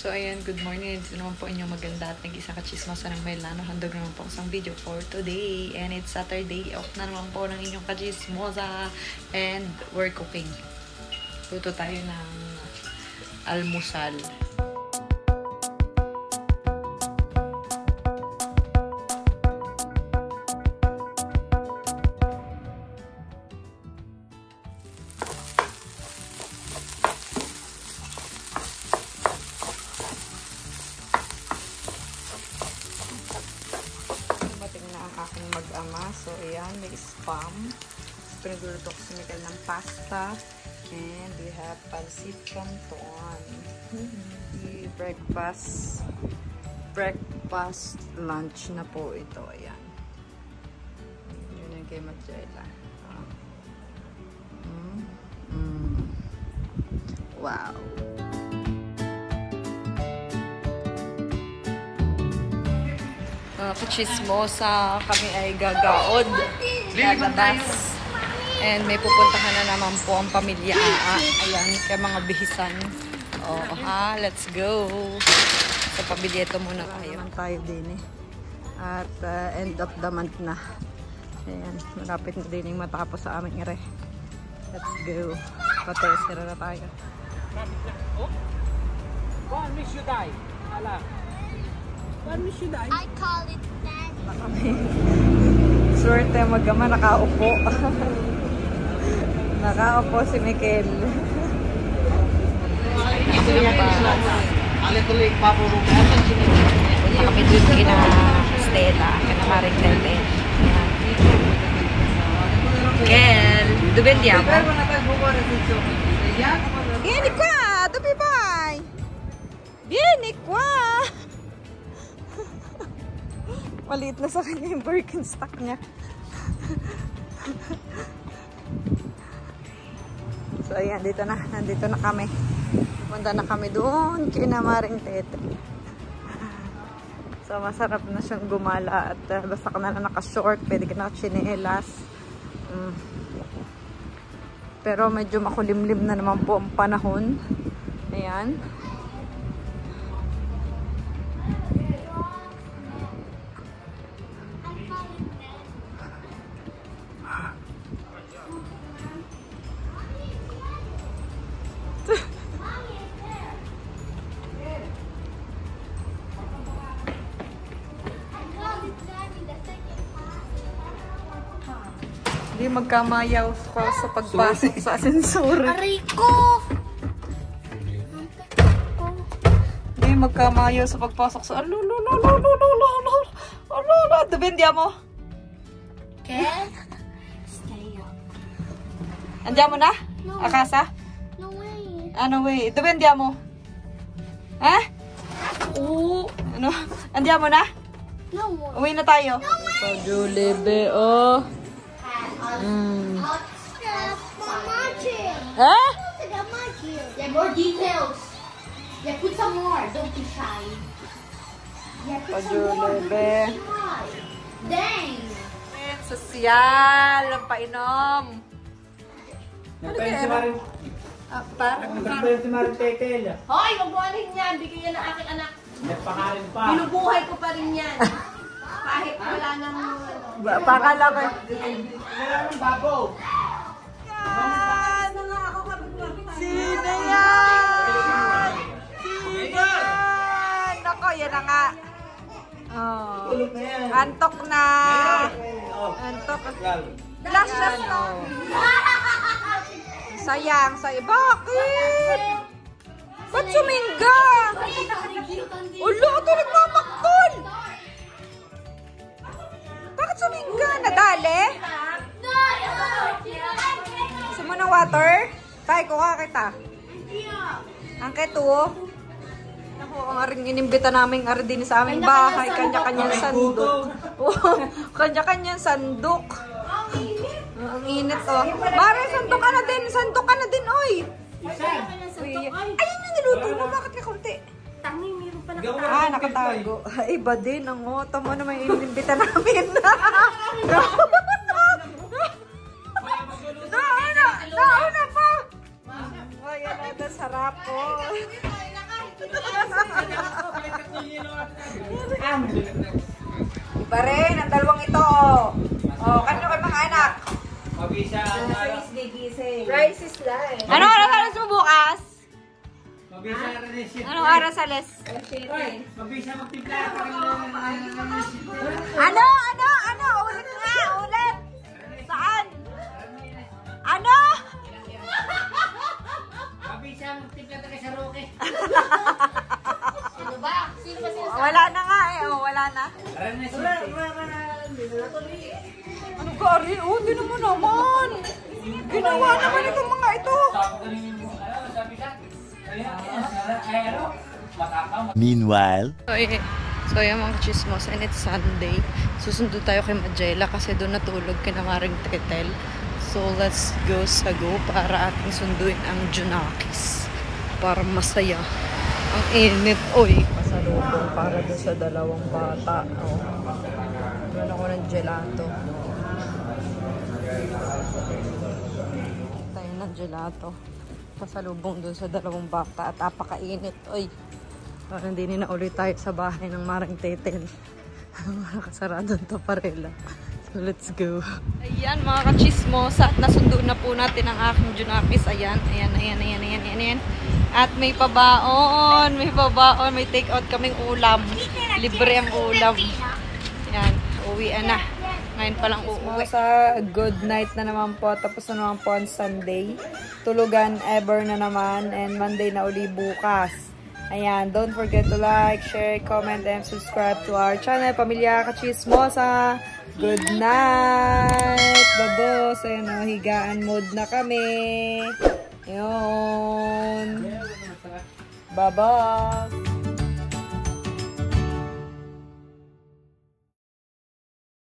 So, ayan, good morning. Ito naman po inyong maganda at nag-isa kachismosa ng Maylano. Handog naman po isang video for today. And it's Saturday. Off na naman po ng inyong kachismosa. And we're cooking. Luto tayo ng almusal. Aking mag-ama. So, ayan, may spam. Pinagluto ko si Miguel ng pasta. And we have pancit canton. Breakfast lunch na po ito. Ayan. Yun yung kay Marcela. Wow. Kachismosa, kami ay gagaod, lalabas, and may pupuntahan na naman po ang pamilya ayan, kaya mga bihisan. Let's go sa pabilyeto muna tayo din at end of the month na, ayan, malapit na din yung matapos sa aming ire. Let's go, patesira na tayo. I call it that. Swerte mag-ama, nakaupo. Nakaupo si Mikel. Punta kami dun kina Stella, kina Maring Tete. Kel, dubendiamo. Vieni qua, dove vai? Vieni qua. Maliit na sa kanya yung Birkenstock niya. So, ayan, nandito na kami. Punta na kami doon, kina Maring Tete. So, masarap na siyang gumala at basta ka na naka-short, pwede ka naka-chinelas. Pero medyo makulimlim na naman po ang panahon. Ayan. Hindi magkamayaw ko sa pagpasok sa ascensor. Aray ko! Hindi magkamayaw sa pagpasok sa... Dubendiamo. Okay? Stay up. Andiamo na? No. A casa? No way. Ano way? Dubendiamo. Ha? Ano? Andiamo na? No way. Uwi na tayo. No way. Pajulebe, oh. Huh? Yeah, more details. Yeah, put some more. Don't be shy. Yeah, put some more. Don't be shy. Dang. Sosyal. Ang painom. Ano kaya? Nagpapayos si Maring Tete. Hoy, wag mo alin yan. Bigyan yan ng aking anak. Nagpakarin pa. Binubuhay ko pa rin yan. Kahit wala nang... Pakalaman. Wala nang babaw. Sino yan? Sino yan? Nako, yan na nga. Tulog na yan. Antok na. Antok. Last shot na. Sayang. Bakit? Ba't sumingga? Ulo, ito nagmamaktol. Bakit sumingga? Nadali? Gusto mo ng water? Tay, kuha kita. Ang keto. Ako, ang aring inimbita namin din sa aming bahay. Kanya-kanyang sandok. Kanya-kanyang sandok. Ang init, oh. Mare, sandok ka na din. Sandok ka na din, oy. Ayun yung niluto mo. Bakit ka kunti? Tangi, meron pa nakatago. Nakatago. Iba din. Ang oto mo naman inimbita namin. Nauna pa. Ayan na, sarap po. Iba rin, ang dalawang ito. Kanino kayo mga anak? Mabisa ang Rice is life. Anong oras mo bukas? Mabisa rin yung shit. Anong oras alis? Mabisa magtimpla ka rin Ano? Ulit nga, ulit. Saan? Ano? Mabisa magtimpla ka sa roke. Ano ba? Sino ba sino? Wala na nga eh. Wala na. Aram na shit. Ano ka, Ari? Hindi naman. Ginawa naman itong mga ito. Meanwhile, So yung mga chismos, and it's Sunday. Susundo tayo kay Majela kasi doon natulog kina Maring Tetel. So let's go sa go para ating sunduin ang Junakis. Para masaya. Ang init. Oy, pasalubong para doon sa dalawang bata. Gano'n ako ng gelato. Tayo ng gelato. Pasalubong doon sa dalawang bata at apakainit. Oy. Parang hindi na ulit tayo sa bahay ng Maring Tetel. Nakasarado ang taparela. So, let's go. Ayan, mga kachismosa. At nasundo na po natin ang aking Junakis. Ayan. At may pabaon. May take out kaming ulam. Libre ang ulam. Ayan. Uwian na. Ngayon palang uuwi. Sa good night na naman po. Tapos na naman po ang Sunday. Tulugan ever na naman. And Monday na uli bukas. Ayan, don't forget to like, share, comment, and subscribe to our channel, Pamilya Kachismosa. Good night! Babos! Ayan o, higaan mode na kami. Ayun. Babos!